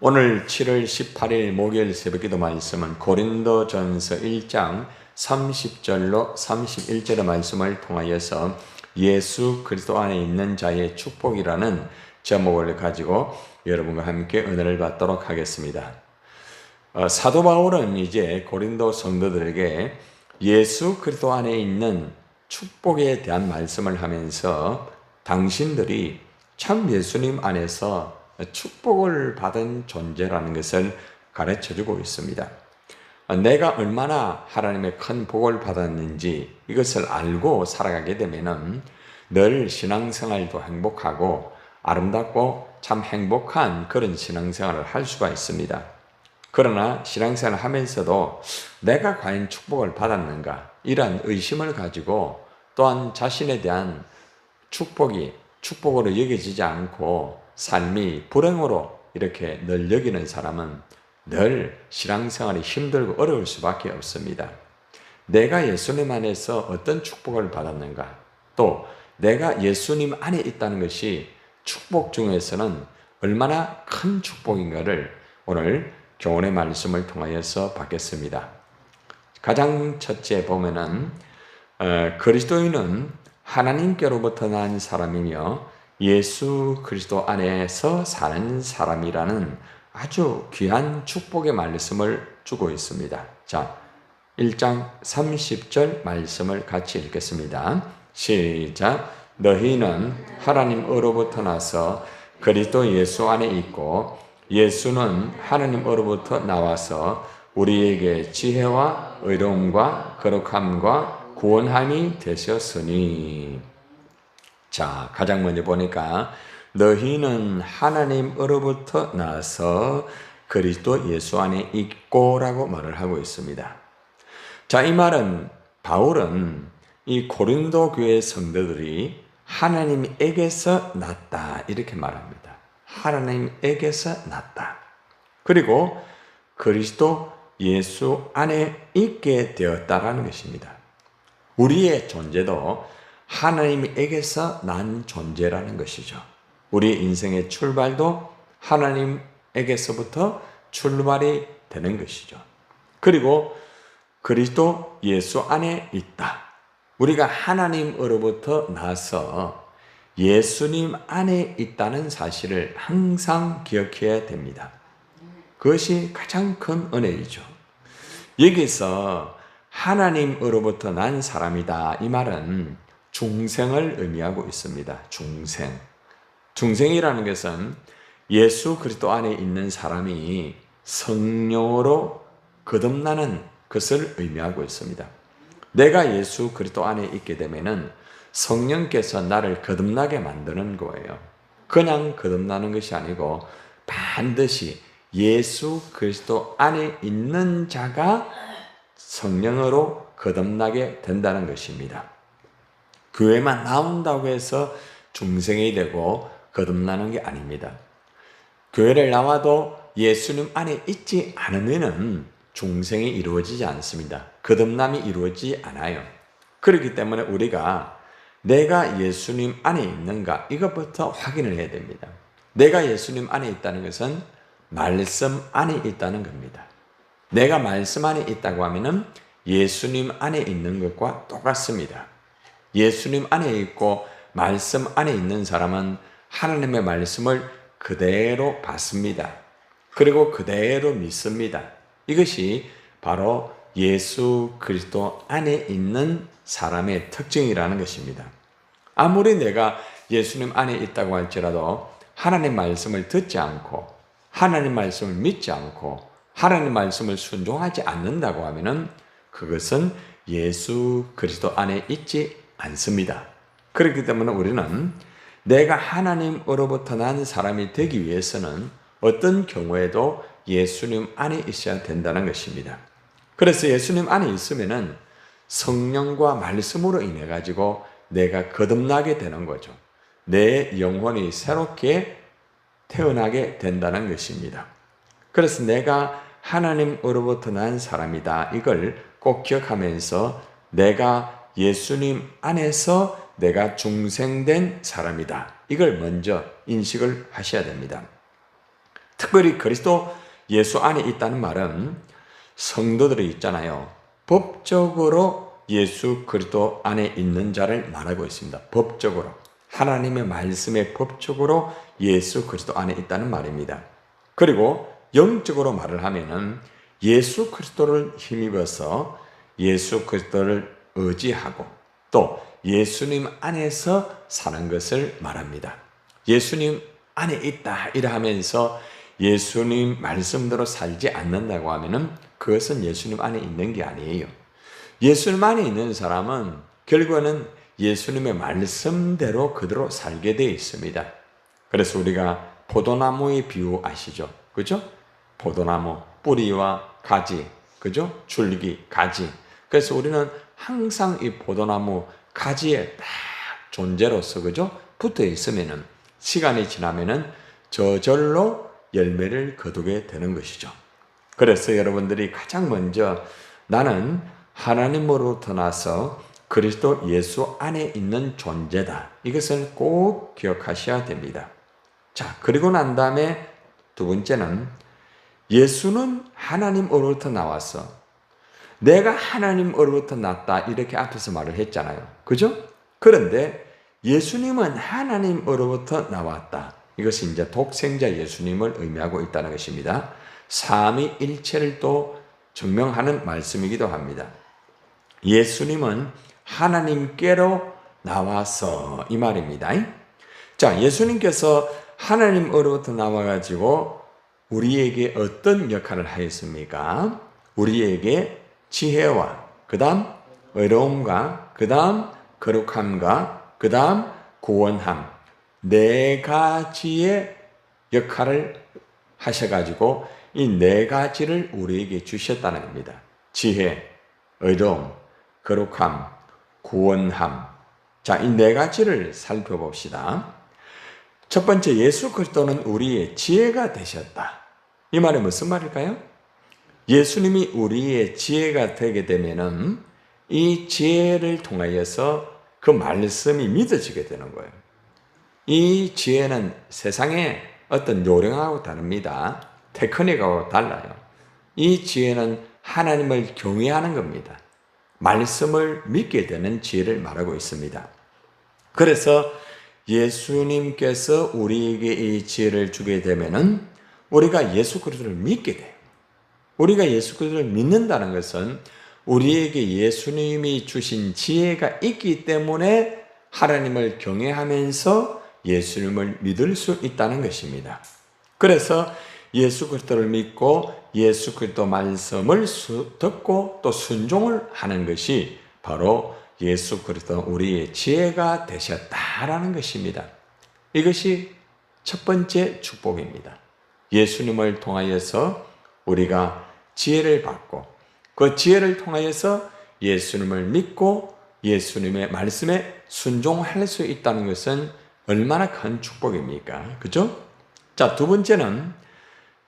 오늘 7월 18일 목요일 새벽기도 말씀은 고린도전서 1장 30절로 31절의 말씀을 통하여서 예수 그리스도 안에 있는 자의 축복이라는 제목을 가지고 여러분과 함께 은혜를 받도록 하겠습니다. 사도 바울은 이제 고린도 성도들에게 예수 그리스도 안에 있는 축복에 대한 말씀을 하면서 당신들이 참 예수님 안에서 축복을 받은 존재라는 것을 가르쳐주고 있습니다. 내가 얼마나 하나님의 큰 복을 받았는지 이것을 알고 살아가게 되면 늘 신앙생활도 행복하고 아름답고 참 행복한 그런 신앙생활을 할 수가 있습니다. 그러나 신앙생활을 하면서도 내가 과연 축복을 받았는가 이러한 의심을 가지고 또한 자신에 대한 축복이 축복으로 여겨지지 않고 삶이 불행으로 이렇게 늘 여기는 사람은 늘 신앙생활이 힘들고 어려울 수밖에 없습니다. 내가 예수님 안에서 어떤 축복을 받았는가, 또 내가 예수님 안에 있다는 것이 축복 중에서는 얼마나 큰 축복인가를 오늘 교훈의 말씀을 통하여서 받겠습니다. 가장 첫째 보면은 그리스도인은 하나님께로부터 난 사람이며 예수 그리스도 안에서 사는 사람이라는 아주 귀한 축복의 말씀을 주고 있습니다. 자, 1장 30절 말씀을 같이 읽겠습니다. 시작. 너희는 하나님으로부터 나서 그리스도 예수 안에 있고 예수는 하나님으로부터 나와서 우리에게 지혜와 의로움과 거룩함과 구원함이 되셨으니. 자, 가장 먼저 보니까 너희는 하나님으로부터 나서 그리스도 예수 안에 있고라고 말을 하고 있습니다. 자, 이 말은 바울은 이 고린도 교회 성도들이 하나님에게서 났다 이렇게 말합니다. 하나님에게서 났다. 그리고 그리스도 예수 안에 있게 되었다라는 것입니다. 우리의 존재도 하나님에게서 난 존재라는 것이죠. 우리 인생의 출발도 하나님에게서부터 출발이 되는 것이죠. 그리고 그리스도 예수 안에 있다. 우리가 하나님으로부터 나서 예수님 안에 있다는 사실을 항상 기억해야 됩니다. 그것이 가장 큰 은혜이죠. 여기서 하나님으로부터 난 사람이다. 이 말은 중생을 의미하고 있습니다. 중생. 중생이라는 것은 예수 그리스도 안에 있는 사람이 성령으로 거듭나는 것을 의미하고 있습니다. 내가 예수 그리스도 안에 있게 되면은 성령께서 나를 거듭나게 만드는 거예요. 그냥 거듭나는 것이 아니고 반드시 예수 그리스도 안에 있는 자가 성령으로 거듭나게 된다는 것입니다. 교회만 나온다고 해서 중생이 되고 거듭나는 게 아닙니다. 교회를 나와도 예수님 안에 있지 않으면 중생이 이루어지지 않습니다. 거듭남이 이루어지지 않아요. 그렇기 때문에 우리가 내가 예수님 안에 있는가 이것부터 확인을 해야 됩니다. 내가 예수님 안에 있다는 것은 말씀 안에 있다는 겁니다. 내가 말씀 안에 있다고 하면은 예수님 안에 있는 것과 똑같습니다. 예수님 안에 있고 말씀 안에 있는 사람은 하나님의 말씀을 그대로 받습니다. 그리고 그대로 믿습니다. 이것이 바로 예수 그리스도 안에 있는 사람의 특징이라는 것입니다. 아무리 내가 예수님 안에 있다고 할지라도 하나님 말씀을 듣지 않고 하나님 말씀을 믿지 않고 하나님 말씀을 순종하지 않는다고 하면은 그것은 예수 그리스도 안에 있지 않습니다. 그렇기 때문에 우리는 내가 하나님으로부터 난 사람이 되기 위해서는 어떤 경우에도 예수님 안에 있어야 된다는 것입니다. 그래서 예수님 안에 있으면은 성령과 말씀으로 인해 가지고 내가 거듭나게 되는 거죠. 내 영혼이 새롭게 태어나게 된다는 것입니다. 그래서 내가 하나님으로부터 난 사람이다. 이걸 꼭 기억하면서 내가 예수님 안에서 내가 중생된 사람이다. 이걸 먼저 인식을 하셔야 됩니다. 특별히 그리스도 예수 안에 있다는 말은 성도들이 있잖아요. 법적으로 예수 그리스도 안에 있는 자를 말하고 있습니다. 법적으로. 하나님의 말씀에 법적으로 예수 그리스도 안에 있다는 말입니다. 그리고 영적으로 말을 하면은 예수 그리스도를 힘입어서 예수 그리스도를 의지하고 또 예수님 안에서 사는 것을 말합니다. 예수님 안에 있다 이라 하면서 예수님 말씀대로 살지 않는다고 하면은 그것은 예수님 안에 있는 게 아니에요. 예수님 안에 있는 사람은 결국은 예수님의 말씀대로 그대로 살게 되어 있습니다. 그래서 우리가 포도나무의 비유 아시죠? 그죠? 포도나무 뿌리와 가지, 그죠? 줄기, 가지. 그래서 우리는 항상 이 포도나무 가지에 딱 존재로서 그죠? 붙어 있으면은 시간이 지나면은 저절로 열매를 거두게 되는 것이죠. 그래서 여러분들이 가장 먼저 나는 하나님으로부터 나서 그리스도 예수 안에 있는 존재다. 이것을 꼭 기억하셔야 됩니다. 자, 그리고 난 다음에 두 번째는 예수는 하나님으로부터 나와서 내가 하나님으로부터 났다. 이렇게 앞에서 말을 했잖아요. 그죠? 그런데 예수님은 하나님으로부터 나왔다. 이것이 이제 독생자 예수님을 의미하고 있다는 것입니다. 삼위일체를 또 증명하는 말씀이기도 합니다. 예수님은 하나님께로 나와서 이 말입니다. 자, 예수님께서 하나님으로부터 나와가지고 우리에게 어떤 역할을 하였습니까? 우리에게 지혜와 그 다음 의로움과 그 다음 거룩함과 그 다음 구원함 네 가지의 역할을 하셔가지고 이 네 가지를 우리에게 주셨다는 겁니다. 지혜, 의로움, 거룩함, 구원함. 자, 이 네 가지를 살펴봅시다. 첫 번째, 예수 그리스도는 우리의 지혜가 되셨다. 이 말은 무슨 말일까요? 예수님이 우리의 지혜가 되게 되면은 이 지혜를 통하여서 그 말씀이 믿어지게 되는 거예요. 이 지혜는 세상의 어떤 요령하고 다릅니다. 테크닉하고 달라요. 이 지혜는 하나님을 경외하는 겁니다. 말씀을 믿게 되는 지혜를 말하고 있습니다. 그래서 예수님께서 우리에게 이 지혜를 주게 되면은 우리가 예수 그리스도를 믿게 돼요. 우리가 예수 그리스도를 믿는다는 것은 우리에게 예수님이 주신 지혜가 있기 때문에 하나님을 경외하면서 예수님을 믿을 수 있다는 것입니다. 그래서 예수 그리스도를 믿고 예수 그리스도 말씀을 듣고 또 순종을 하는 것이 바로 예수 그리스도 우리의 지혜가 되셨다라는 것입니다. 이것이 첫 번째 축복입니다. 예수님을 통하여서 우리가 지혜를 받고 그 지혜를 통하여서 예수님을 믿고 예수님의 말씀에 순종할 수 있다는 것은 얼마나 큰 축복입니까? 그죠? 자, 두 번째는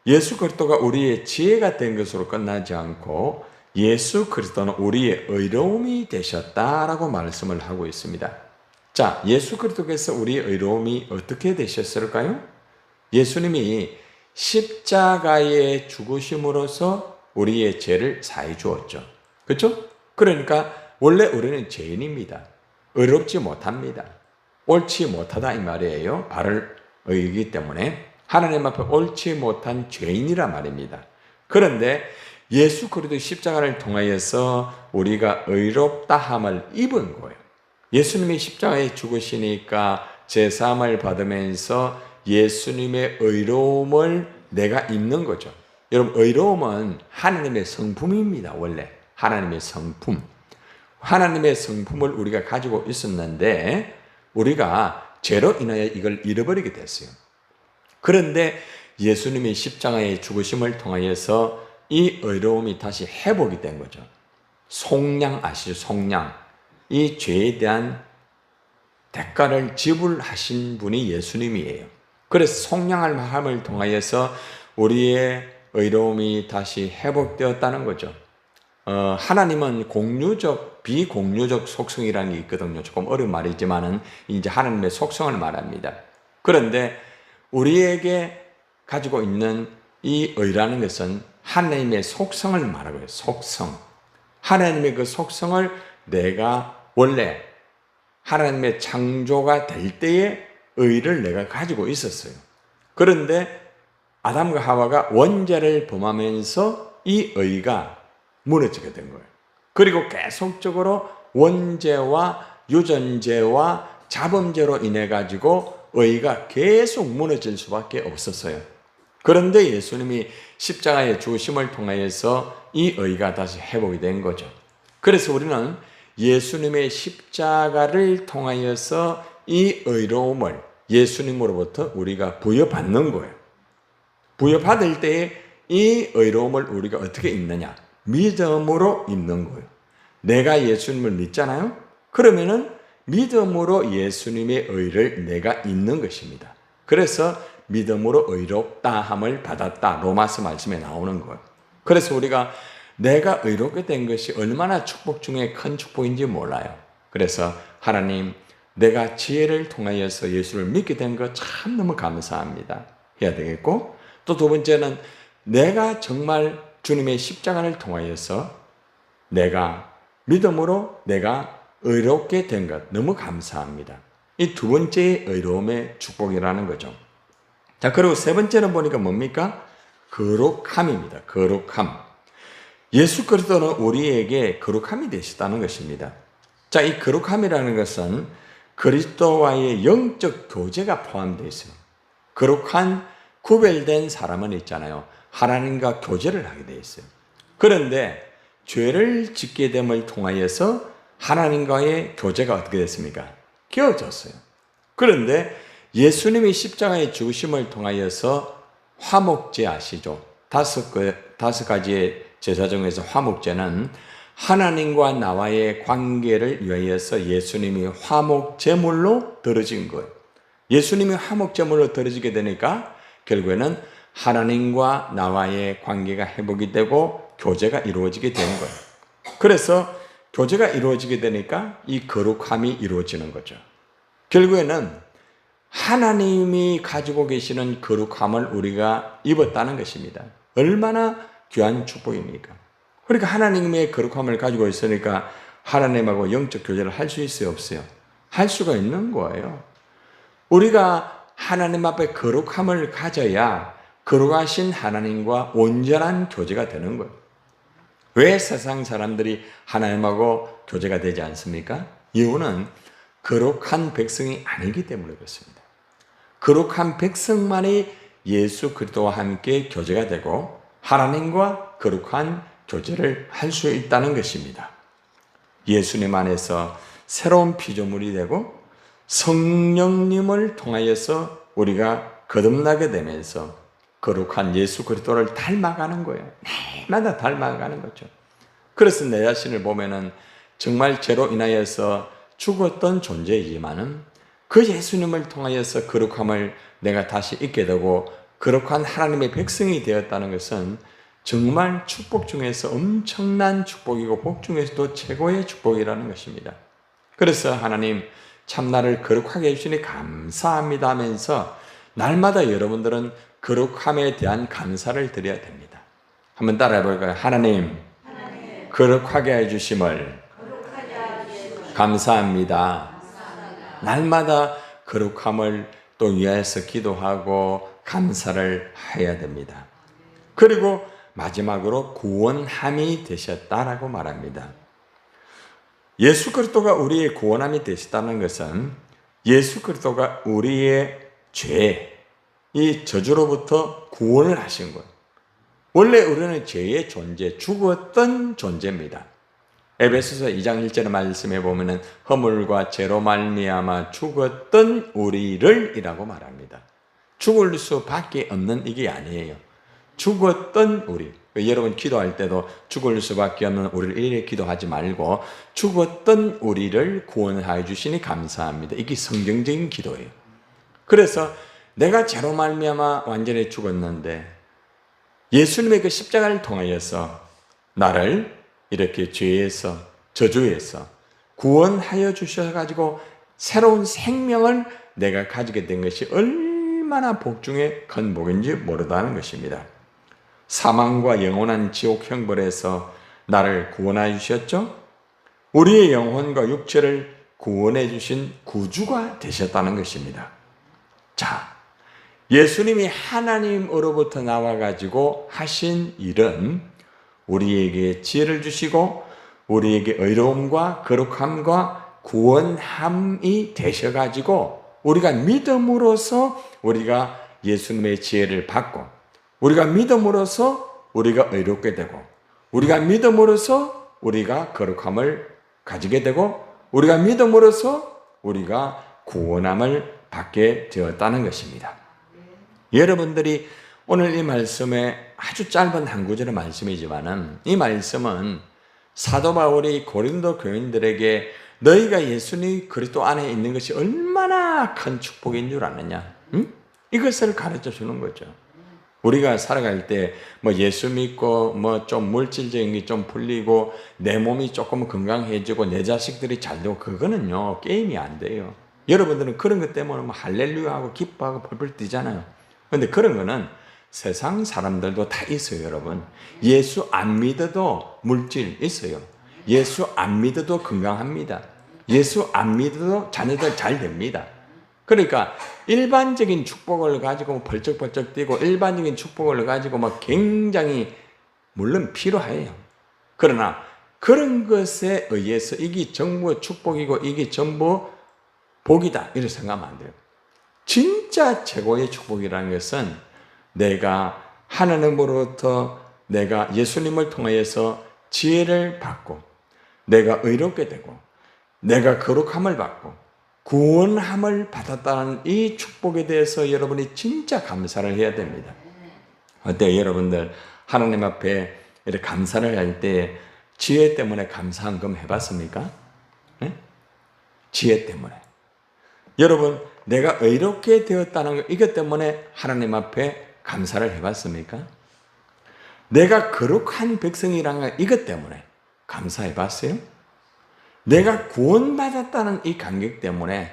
예수 그리스도가 우리의 지혜가 된 것으로 끝나지 않고 예수 그리스도는 우리의 의로움이 되셨다라고 말씀을 하고 있습니다. 자, 예수 그리스도께서 우리의 의로움이 어떻게 되셨을까요? 예수님이 십자가에 죽으심으로써 우리의 죄를 사해 주었죠. 그렇죠? 그러니까 원래 우리는 죄인입니다. 의롭지 못합니다. 옳지 못하다 이 말이에요. 바를 의이기 때문에 하나님 앞에 옳지 못한 죄인이란 말입니다. 그런데 예수 그리스도의 십자가를 통하여서 우리가 의롭다함을 입은 거예요. 예수님이 십자가에 죽으시니까 제사함을 받으면서 예수님의 의로움을 내가 입는 거죠. 여러분, 의로움은 하나님의 성품입니다. 원래 하나님의 성품. 하나님의 성품을 우리가 가지고 있었는데 우리가 죄로 인하여 이걸 잃어버리게 됐어요. 그런데 예수님이 십자가의 죽으심을 통하여서 이 의로움이 다시 회복이 된 거죠. 속량 아시죠? 속량. 이 죄에 대한 대가를 지불하신 분이 예수님이에요. 그래서 속량함을 통하여서 우리의 의로움이 다시 회복되었다는 거죠. 하나님은 공유적, 비공유적 속성이라는 게 있거든요. 조금 어려운 말이지만은 이제 하나님의 속성을 말합니다. 그런데 우리에게 가지고 있는 이 의라는 것은 하나님의 속성을 말하고 있어요. 속성. 하나님의 그 속성을 내가 원래 하나님의 창조가 될 때의 의를 내가 가지고 있었어요. 그런데 아담과 하와가 원죄를 범하면서 이 의가 무너지게 된 거예요. 그리고 계속적으로 원죄와 유전죄와 자범죄로 인해 가지고 의가 계속 무너질 수밖에 없었어요. 그런데 예수님이 십자가의 죽으심을 통하여서 이 의가 다시 회복이 된 거죠. 그래서 우리는 예수님의 십자가를 통하여서 이 의로움을 예수님으로부터 우리가 부여받는 거예요. 부여받을 때에 이 의로움을 우리가 어떻게 입느냐? 믿음으로 입는 거예요. 내가 예수님을 믿잖아요? 그러면은 믿음으로 예수님의 의를 내가 입는 것입니다. 그래서 믿음으로 의롭다 함을 받았다. 로마서 말씀에 나오는 거예요. 그래서 우리가 내가 의롭게 된 것이 얼마나 축복 중에 큰 축복인지 몰라요. 그래서 하나님, 내가 지혜를 통하여서 예수를 믿게 된 것 참 너무 감사합니다. 해야 되겠고, 또 두 번째는 내가 정말 주님의 십자가를 통하여서 내가 믿음으로 내가 의롭게 된 것 너무 감사합니다. 이 두 번째의 의로움의 축복이라는 거죠. 자, 그리고 세 번째는 보니까 뭡니까? 거룩함입니다. 거룩함. 예수 그리스도는 우리에게 거룩함이 되시다는 것입니다. 자, 이 거룩함이라는 것은 그리스도와의 영적 교제가 포함되어 있어요. 거룩한 구별된 사람은 있잖아요. 하나님과 교제를 하게 되어 있어요. 그런데 죄를 짓게 됨을 통하여서 하나님과의 교제가 어떻게 됐습니까? 깨어졌어요. 그런데 예수님이 십자가의 죽으심을 통하여서 화목제 아시죠? 다섯 가지의 제사 중에서 화목제는 하나님과 나와의 관계를 위하여서 예수님이 화목제물로 드려진 거예요. 예수님이 화목제물로 드려지게 되니까 결국에는 하나님과 나와의 관계가 회복이 되고 교제가 이루어지게 되는 거예요. 그래서 교제가 이루어지게 되니까 이 거룩함이 이루어지는 거죠. 결국에는 하나님이 가지고 계시는 거룩함을 우리가 입었다는 것입니다. 얼마나 귀한 축복입니까? 그러니까 하나님의 거룩함을 가지고 있으니까 하나님하고 영적 교제를 할 수 있어요, 없어요? 할 수가 있는 거예요. 우리가 하나님 앞에 거룩함을 가져야 거룩하신 하나님과 온전한 교제가 되는 거예요. 왜 세상 사람들이 하나님하고 교제가 되지 않습니까? 이유는 거룩한 백성이 아니기 때문에 그렇습니다. 거룩한 백성만이 예수 그리스도와 함께 교제가 되고 하나님과 거룩한 교제를 할 수 있다는 것입니다. 예수님 안에서 새로운 피조물이 되고 성령님을 통하여서 우리가 거듭나게 되면서 거룩한 예수 그리스도를 닮아가는 거예요. 날마다 닮아가는 거죠. 그래서 내 자신을 보면은 정말 죄로 인하여서 죽었던 존재이지만은 그 예수님을 통하여서 거룩함을 내가 다시 잊게 되고 거룩한 하나님의 백성이 되었다는 것은 정말 축복 중에서 엄청난 축복이고 복 중에서도 최고의 축복이라는 것입니다. 그래서 하나님 참 나를 거룩하게 해주시니 감사합니다 하면서 날마다 여러분들은 거룩함에 대한 감사를 드려야 됩니다. 한번 따라해 볼까요? 하나님, 거룩하게 해주심을 감사합니다. 날마다 거룩함을 또 위하여서 기도하고 감사를 해야 됩니다. 그리고 마지막으로 구원함이 되셨다라고 말합니다. 예수 그리스도가 우리의 구원함이 되셨다는 것은 예수 그리스도가 우리의 죄, 이 저주로부터 구원을 하신 거예요. 원래 우리는 죄의 존재, 죽었던 존재입니다. 에베소서 2장 1절의 말씀에 보면은 허물과 죄로 말미암아 죽었던 우리를 이라고 말합니다. 죽을 수밖에 없는 이게 아니에요. 죽었던 우리. 여러분 기도할 때도 죽을 수밖에 없는 우리를 이렇게 기도하지 말고 죽었던 우리를 구원하여 주시니 감사합니다. 이게 성경적인 기도예요. 그래서 내가 죄로 말미암아 완전히 죽었는데 예수님의 그 십자가를 통하여서 나를 이렇게 죄에서 저주에서 구원하여 주셔가지고 새로운 생명을 내가 가지게 된 것이 얼마나 얼마나 복 중에 큰 복인지 모르다는 것입니다. 사망과 영원한 지옥 형벌에서 나를 구원하여 주셨죠? 우리의 영혼과 육체를 구원해 주신 구주가 되셨다는 것입니다. 자, 예수님이 하나님으로부터 나와가지고 하신 일은 우리에게 지혜를 주시고 우리에게 의로움과 거룩함과 구원함이 되셔가지고 우리가 믿음으로써 우리가 예수님의 지혜를 받고 우리가 믿음으로써 우리가 의롭게 되고 우리가 믿음으로써 우리가 거룩함을 가지게 되고 우리가 믿음으로써 우리가 구원함을 받게 되었다는 것입니다. 여러분들이 오늘 이 말씀에 아주 짧은 한 구절의 말씀이지만은 이 말씀은 사도 바울이 고린도 교인들에게 너희가 예수님 그리스도 안에 있는 것이 얼마나 큰 축복인 줄 아느냐? 응? 이것을 가르쳐 주는 거죠. 우리가 살아갈 때 뭐 예수 믿고 뭐 좀 물질적인 게 좀 풀리고 내 몸이 조금 건강해지고 내 자식들이 잘 되고 그거는요 게임이 안 돼요. 여러분들은 그런 것 때문에 뭐 할렐루야 하고 기뻐하고 펄펄 뛰잖아요. 그런데 그런 거는 세상 사람들도 다 있어요, 여러분. 예수 안 믿어도 물질 있어요. 예수 안 믿어도 건강합니다. 예수 안 믿어도 자녀들 잘 됩니다. 그러니까 일반적인 축복을 가지고 벌쩍벌쩍 뛰고 일반적인 축복을 가지고 막 굉장히 물론 필요해요. 그러나 그런 것에 의해서 이게 전부 축복이고 이게 전부 복이다 이렇게 생각하면 안 돼요. 진짜 최고의 축복이라는 것은 내가 하나님으로부터 내가 예수님을 통하여서 지혜를 받고 내가 의롭게 되고 내가 거룩함을 받고 구원함을 받았다는 이 축복에 대해서 여러분이 진짜 감사를 해야 됩니다. 어때요, 여러분들? 하나님 앞에 이렇게 감사를 할 때 지혜 때문에 감사한금 해봤습니까? 네? 지혜 때문에. 여러분, 내가 의롭게 되었다는 이것 때문에 하나님 앞에 감사를 해봤습니까? 내가 거룩한 백성이라는 이것 때문에 감사해봤어요? 내가 구원받았다는 이 감격 때문에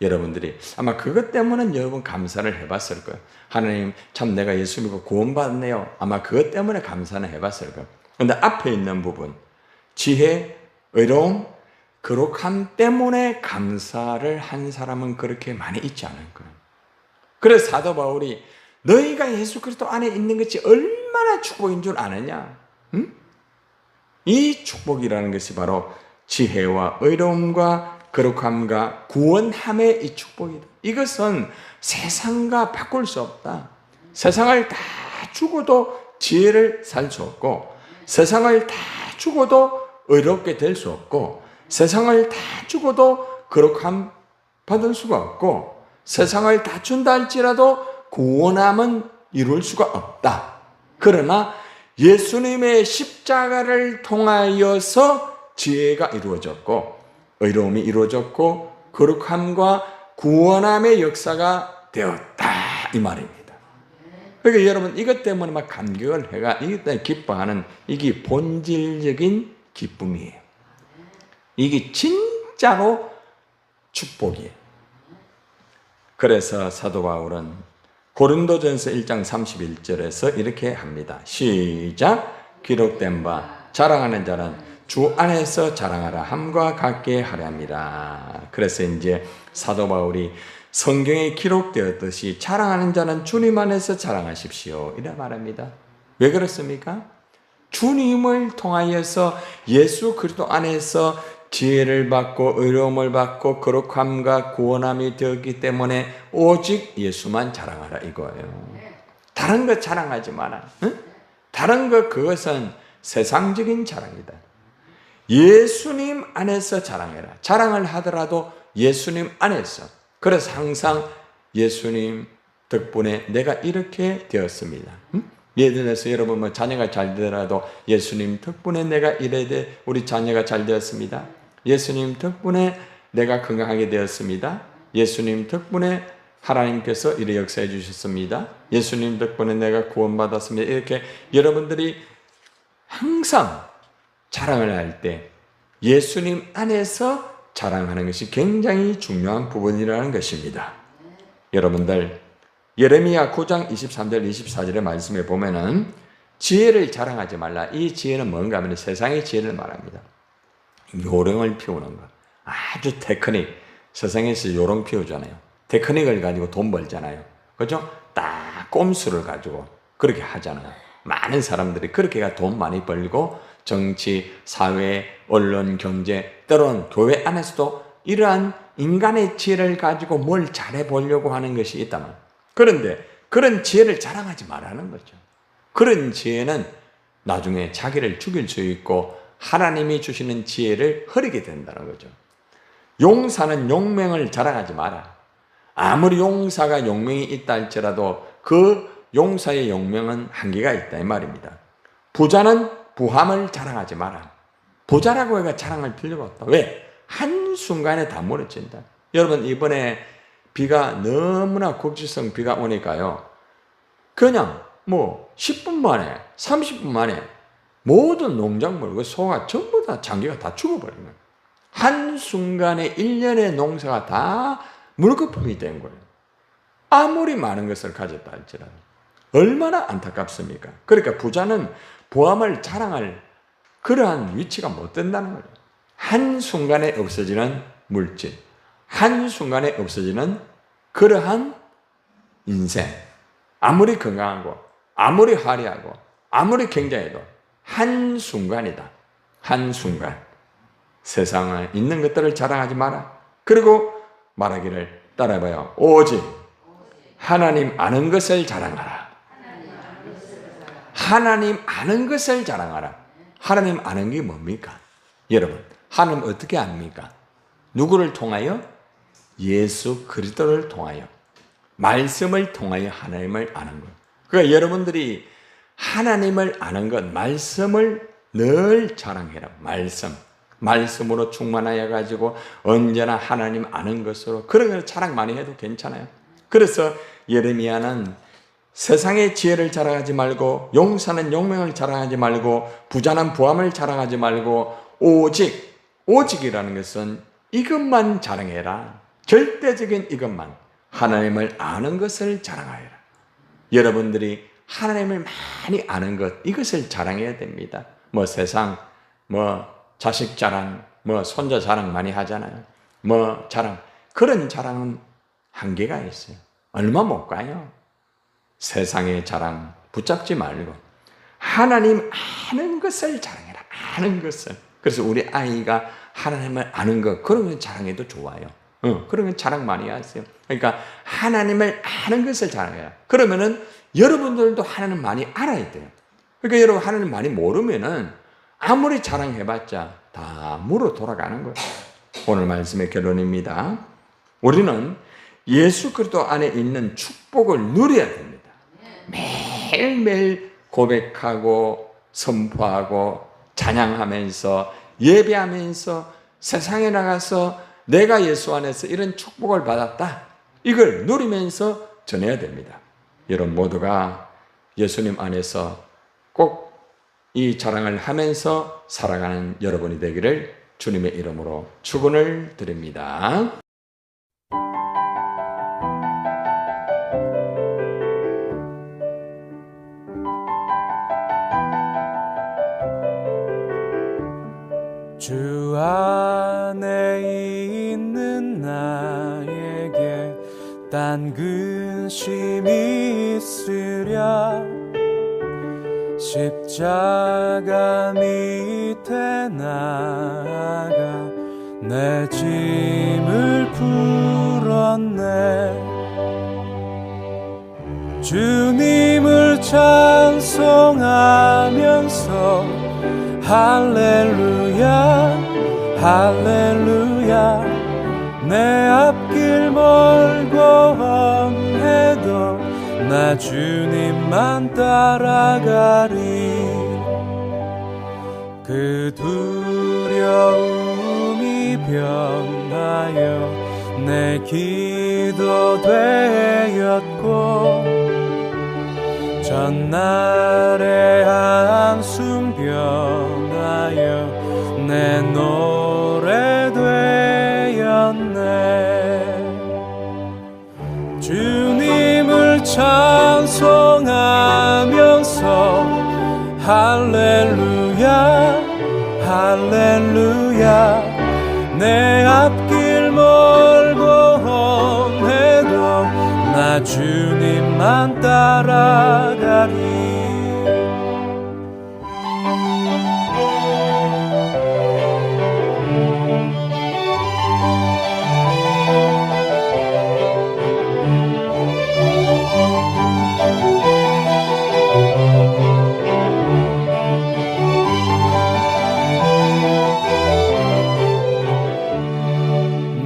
여러분들이 아마 그것 때문에 여러분 감사를 해봤을 거예요. 하나님 참 내가 예수 믿고 구원받았네요. 아마 그것 때문에 감사는 해봤을 거예요. 그런데 앞에 있는 부분 지혜, 의로움, 거룩함 때문에 감사를 한 사람은 그렇게 많이 있지 않을 거예요. 그래서 사도 바울이 너희가 예수 그리스도 안에 있는 것이 얼마나 축복인 줄 아느냐? 응? 이 축복이라는 것이 바로 지혜와 의로움과 거룩함과 구원함의 이 축복이다. 이것은 세상과 바꿀 수 없다. 세상을 다 주고도 지혜를 살 수 없고 세상을 다 주고도 의롭게 될 수 없고 세상을 다 주고도 거룩함 받을 수가 없고 세상을 다 준다 할지라도 구원함은 이룰 수가 없다. 그러나 예수님의 십자가를 통하여서 지혜가 이루어졌고 의로움이 이루어졌고 거룩함과 구원함의 역사가 되었다 이 말입니다. 그러니까 여러분 이것 때문에 막 감격을 해가 이것 때문에 기뻐하는 이게 본질적인 기쁨이에요. 이게 진짜로 축복이에요. 그래서 사도 바울은 고린도전서 1장 31절에서 이렇게 합니다. 시작. 기록된 바 자랑하는 자는 주 안에서 자랑하라 함과 같게 하려 함이라. 그래서 이제 사도 바울이 성경에 기록되었듯이 자랑하는 자는 주님 안에서 자랑하십시오 이라 말합니다. 왜 그렇습니까? 주님을 통하여서 예수 그리스도 안에서 지혜를 받고 의로움을 받고 거룩함과 구원함이 되었기 때문에 오직 예수만 자랑하라 이거예요. 다른 것 자랑하지 마라. 응? 다른 것 그것은 세상적인 자랑이다. 예수님 안에서 자랑해라. 자랑을 하더라도 예수님 안에서. 그래서 항상 예수님 덕분에 내가 이렇게 되었습니다. 응? 예를 들어서 여러분 뭐 자녀가 잘 되더라도 예수님 덕분에 내가 이래 돼 우리 자녀가 잘 되었습니다. 예수님 덕분에 내가 건강하게 되었습니다. 예수님 덕분에 하나님께서 이래 역사해 주셨습니다. 예수님 덕분에 내가 구원받았습니다. 이렇게 여러분들이 항상 자랑을 할 때 예수님 안에서 자랑하는 것이 굉장히 중요한 부분이라는 것입니다. 여러분들 예레미야 9장 23절 24절의 말씀에 보면은 지혜를 자랑하지 말라. 이 지혜는 뭔가 하면 세상의 지혜를 말합니다. 요령을 피우는 것. 아주 테크닉. 세상에서 요령 피우잖아요. 테크닉을 가지고 돈 벌잖아요. 그죠? 딱 꼼수를 가지고 그렇게 하잖아요. 많은 사람들이 그렇게 돈 많이 벌고 정치, 사회, 언론, 경제, 때로는 교회 안에서도 이러한 인간의 지혜를 가지고 뭘 잘해보려고 하는 것이 있다면, 그런데 그런 지혜를 자랑하지 말라는 거죠. 그런 지혜는 나중에 자기를 죽일 수 있고 하나님이 주시는 지혜를 흐리게 된다는 거죠. 용사는 용맹을 자랑하지 마라. 아무리 용사가 용맹이 있다 할지라도 그 용사의 용맹은 한계가 있다 이 말입니다. 부자는 부함을 자랑하지 마라. 부자라고 해가 자랑할 필요가 없다. 왜? 한순간에 다 무너진다. 여러분, 이번에 비가 너무나 국지성 비가 오니까요, 그냥 10분 만에 30분 만에 모든 농작물, 소가 전부 다 장기가 다 죽어버린 거예요. 한순간에 1년의 농사가 다 물거품이 된 거예요. 아무리 많은 것을 가졌다 할지라도. 얼마나 안타깝습니까? 그러니까 부자는 부함을 자랑할 그러한 위치가 못 된다는 거예요. 한순간에 없어지는 물질, 한순간에 없어지는 그러한 인생, 아무리 건강하고 아무리 화려하고 아무리 굉장해도 한순간이다. 한순간. 세상에 있는 것들을 자랑하지 마라. 그리고 말하기를 따라해봐요. 오직 하나님 아는 것을 자랑하라. 하나님 아는 것을 자랑하라. 하나님 아는 게 뭡니까? 여러분, 하나님 어떻게 압니까? 누구를 통하여? 예수 그리스도를 통하여, 말씀을 통하여 하나님을 아는 것. 그러니까 여러분들이 하나님을 아는 것, 말씀을 늘 자랑해라. 말씀으로 충만하여 가지고 언제나 하나님 아는 것으로 그런 걸 자랑 많이 해도 괜찮아요. 그래서 예레미야는 세상의 지혜를 자랑하지 말고, 용사는 용맹을 자랑하지 말고, 부자는 부함을 자랑하지 말고, 오직이라는 것은 이것만 자랑해라. 절대적인 이것만, 하나님을 아는 것을 자랑하여라. 여러분들이 하나님을 많이 아는 것, 이것을 자랑해야 됩니다. 세상, 자식 자랑, 손자 자랑 많이 하잖아요. 자랑. 그런 자랑은 한계가 있어요. 얼마 못 가요. 세상의 자랑 붙잡지 말고 하나님 아는 것을 자랑해라. 아는 것을. 그래서 우리 아이가 하나님을 아는 것, 그런 건 자랑해도 좋아요. 그런 건 자랑 많이 하세요. 그러니까 하나님을 아는 것을 자랑해라. 그러면은 여러분들도 하나님 많이 알아야 돼요. 그러니까 여러분 하나님 많이 모르면은 아무리 자랑해봤자 다 무로 돌아가는 거예요. 오늘 말씀의 결론입니다. 우리는 예수 그리스도 안에 있는 축복을 누려야 됩니다. 매일매일 고백하고 선포하고 찬양하면서 예배하면서 세상에 나가서 내가 예수 안에서 이런 축복을 받았다, 이걸 누리면서 전해야 됩니다. 여러분 모두가 예수님 안에서 꼭 이 자랑을 하면서 살아가는 여러분이 되기를 주님의 이름으로 축원을 드립니다. 주 안에 있는 나에게 딴 근심이 있으랴. 십자가 밑에 나아가 내 짐을 풀었네. 주님을 찬송하면서 할렐루야 할렐루야. 내 앞길 멀고 험해도 나 주님만 따라가리. 그 두려움이 변하여 내 기도 되었고, 전날의 한숨 변하여 내 노래 되었네. 주님을 할렐루야 할렐루야 내 앞길 멀고 험해도 나 주님만 따라가리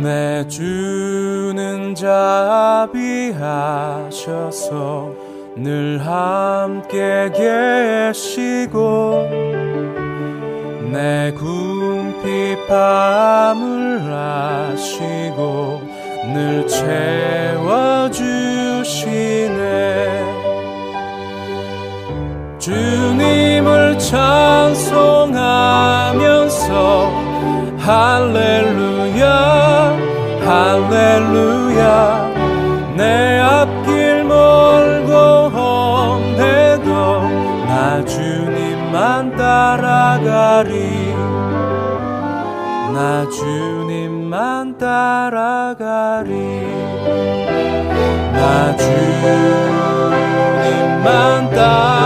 내 주는 자비하셔서 늘 함께 계시고 내 궁핍 밤을 아시고 늘 채워주시네 주님을 찬송하면서 할렐루야 할렐루야 내 앞길 멀고 험해도 나 주님만 따라가리 나 주님만 따라가리 나 주님만 따라가리